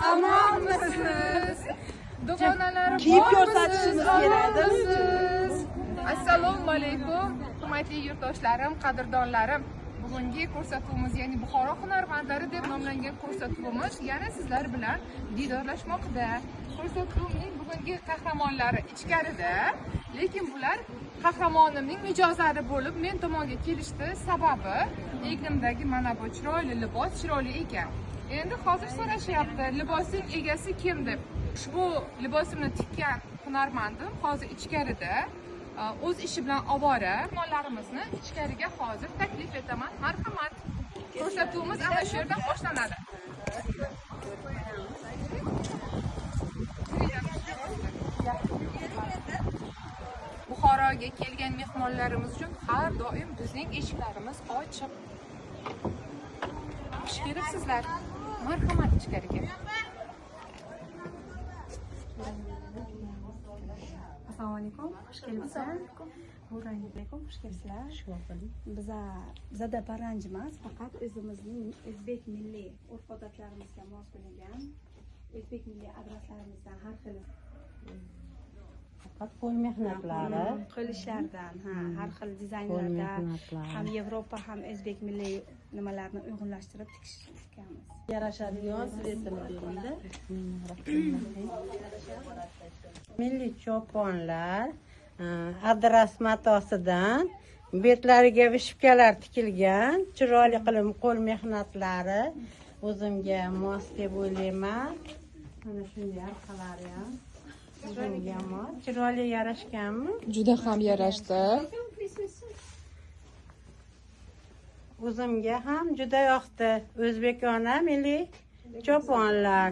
Amonmisiz? Dugonalarim kiyib ko'rsatishimiz kerak. Assalomu alaykum, hurmatli yurtdoshlarim, qadrdonlarim. Bugungi ko'rsatuvimiz, ya'ni Buxoro hunarmandlari deb nomlangan ko'rsatuvimiz yana sizlar bilan diydorlashmoqda. Ko'rsatuvimning bugungi qahramonlari ichkarida, lekin bular qahramonimning mijozlari bo'lib, men tomonga kelishdi. Sababi egnimdagi mana bu chiroyli libos chiroyli ekan. Endi hozir so'rashyapti, libosning egasi kim deb. Ushbu libosimni tikkan hunarmandim hozir ichkarida o'z ishi bilan ovora. Mehmonlarimizni ichkariga hozir taklif etaman. Marhamat. Ko'rsatuvimiz ana shu yerdan boshlanadi. Buxoroga kelgan mehmonlarimiz uchun har doim bizning eshiklarimiz ochiq. Xush kelibsizlar. Marhamat ichkariga. Assalomu alaykum, xush kelibsizlar. Alaykum, xush kelibsizlar. Bizada paranji emas, faqat o'zimizning o'zbek milliy urf-odatlarimizga mos kelgan, o'zbek milliy adreslarimizdan har xil Faqat qo'l mehnatlari, qo'l ishlaridan, har xil dizaynlardan, ham Yevropa ham o'zbek milliy nimalarni uyg'unlashtirib tikamiz. yarashadigan svetini berildi. Milliy choponlar adras matosidan betlariga vishkalar tikilgan, chiroyli qilib qo'l mehnatlari o'zimga mos deb o'ylayman. Mana shunday arqalari ham o'zimga mos, chiroyli yarashganmi? Juda ham yarashdi. O'zimga ham juda yoqdi. O'zbekona milliy choponlar.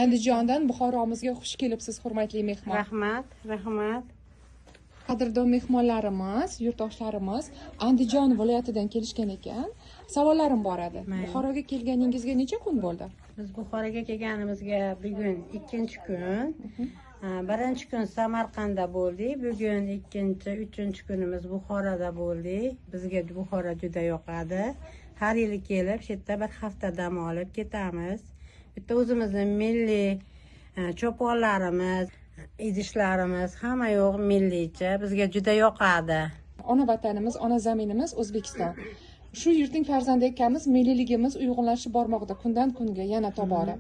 Andijondan Buxoromizga xush kelibsiz, hurmatli mehmon. Rahmat, rahmat. Qadrdon mehmonlarimiz, yurtdoshlarimiz Andijon viloyatidan kelishgan ekan. Savollarim bor edi. Buxoroga kelganingizga necha kun bo'ldi? Biz Buxoroga kelganimizga bugun 2-chi kun. Birinchi kun Samarqandda bo'ldik. Bugun 2-chi, 3-chi kunimiz Buxoroda bo'ldik. Bizga Buxoro juda yoqadi. Har yili kelib, shu yerda bir hafta dam olib ketamiz. Bitta o'zimizning milliy choponlarimiz, idishlarimiz hamma yo'q milliycha. Bizga juda yoqadi. Ona vatanimiz, ona zaminimiz O'zbekiston. Shu yurtning farzandi ekanmiz, milliyligimiz uyg'unlashib bormoqda kundan kunga yana tobora.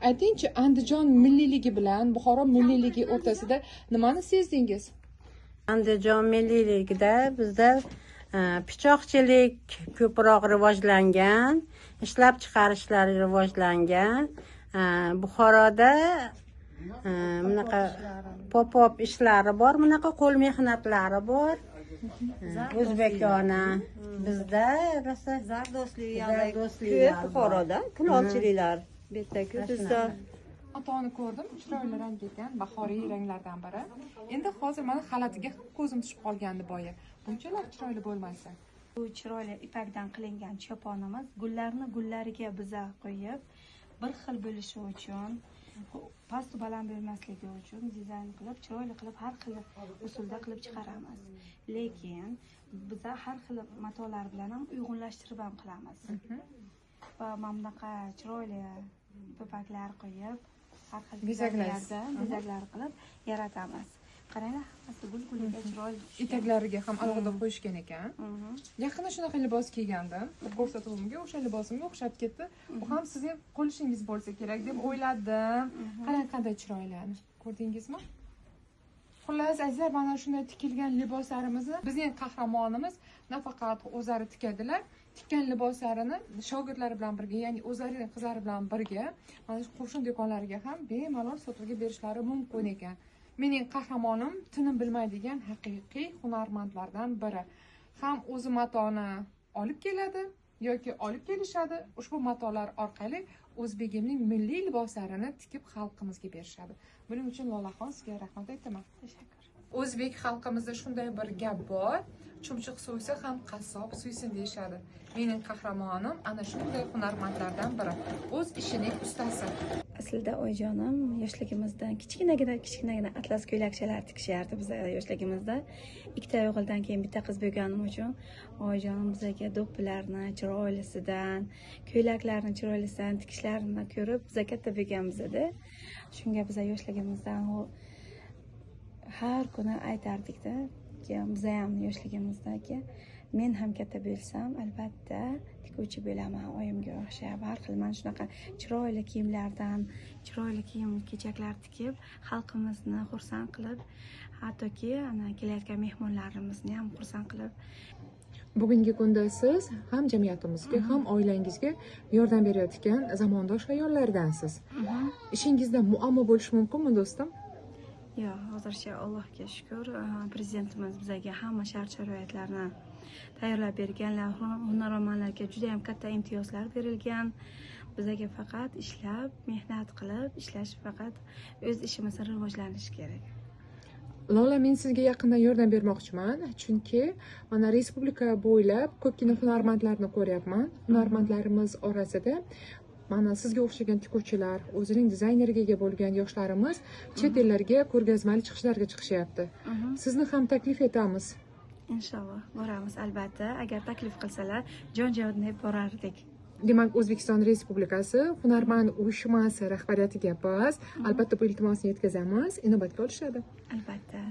Aytingchi, Andijon milliyligi bilan Buxoro milliyligi o'rtasida nimani sezdingiz? Andijon milliyligida bizda pichoqchilik ko'proq rivojlangan, ishlab chiqarishlar rivojlangan. Buxoroda bunaqa pop-up ishlari bor, bunaqa qo'l mehnatlari bor. O'zbekona bizda rosa Zardostliklar ko'p Buxoroda, kulolchiliklar bitta ko'p bizda. Matoni ko'rdim, chiroyli rang ekan, bahoriy ranglardan biri. Endi hozir mana xalatiga ko'zim tushib qolgandi boya. Bunchalar chiroyli bo'lmaysa. Bu chiroyli ipakdan qilingan choponimiz gullarni gullariga biza qo'yib, bir xil bo'lishi uchun, past baland bo'lmasligi uchun dizayn qilib, chiroyli qilib har xil usulda qilib chiqaramiz. Lekin biza har xil matolar bilan ham uyg'unlashtirib ham qilamiz. Va mana bunaqa chiroyli ipaklar qo'yib, har xil bezaklar qilib yaratamiz. Qaranglar, hammasi gul-guliga chiroyli. Etaklariga ham alohida qo'yishgan ekan. Yaqinda shunaqa libos kiygandim. Ko'rsatuvimga o'sha libosimga o'xshab ketdi. Bu ham sizning qo'l ishingiz bo'lsa kerak deb o'yladim. Qarang qanday chiroyli. Ko'rdingizmi? Xullas, azizlar, mana shunday tikilgan liboslarimizni bizning qahramonimiz nafaqat o'zlari tikadilar, tikkan liboslarini shogirdlari bilan birga, ya'ni o'zlarining qizlari bilan birga mana shu qo'shni do'konlariga ham bemalol sotuvga berishlari mumkin ekan. Mening qahramonim tinim bilmaydigan haqiqiy hunarmandlardan biri. Ham o'zi matoni olib keladi yoki olib kelishadi. Ushbu matolar orqali o'zbegimning milliy liboslarini tikib xalqimizga berishadi. Buning uchun Lolaxon sizga rahmat aytaman. Tashakkur. o'zbek xalqimizda shunday bir gap bor, chumchuq so'ysa ham qassob suysin deyishadi. Mening qahramonim ana shunday hunarmandlardan biri, o'z ishining ustasi. Aslida oyijonim yoshligimizda kichkinagina atlas ko'ylakchalar tikishardi bizga yoshligimizda. Ikkita o'g'ildan keyin bitta qiz bo'lganim uchun oyijonim bizga do'ppilarni chiroylisidan, ko'ylaklarni chiroylisidan tikishlarini ko'rib biza katta bo'lganmiz edi. Shunga biz yoshligimizda har kuni aytardik-da, biza ham yoshligimizdagi men ham katta bo'lsam, albatta tikuvchi bo'laman, oyimga o'xshab. Har xil mana shunaqa chiroyli kiyimlardan, chiroyli kiyim-kechaklar tikib, xalqimizni xursand qilib, hattoki ana kelayotgan mehmonlarimizni ham xursand qilib. Bugungi kunda siz ham jamiyatimizga, ham oilangizga yordam berayotgan zamondosh ayollardansiz. Ishingizda muammo bo'lishi mumkinmi, do'stim? Yo'q, hozircha Allohga shukr, prezidentimiz bizga hamma shart-sharoitlarni tayyorlab berganlar, hunarmandlarga juda ham katta imtiyozlar berilgan. Bizga faqat ishlab, mehnat qilib, ishlash faqat o'z ishimizni rivojlanishi kerak. Lola, men sizga yaqindan yordam bermoqchiman, chunki mana respublika bo'ylab ko'pgina hunarmandlarni ko'ryapman. Hunarmandlarimiz orasida mana sizga o'xshagan tikuvchilar, o'zining dizayneriga ega bo'lgan yoshlarimiz chet ellarga ko'rgazmali chiqishlarga chiqishyapti. Sizni ham taklif etamiz. Inshaalloh boramiz albatta. Agar taklif qilsalar, jon-jonib borardik. Demak, O'zbekiston Respublikasi hunarmand uyushmasi rahbariyatiga biz albatta bu iltimosni yetkazamiz, inobatga olishadi. Albatta.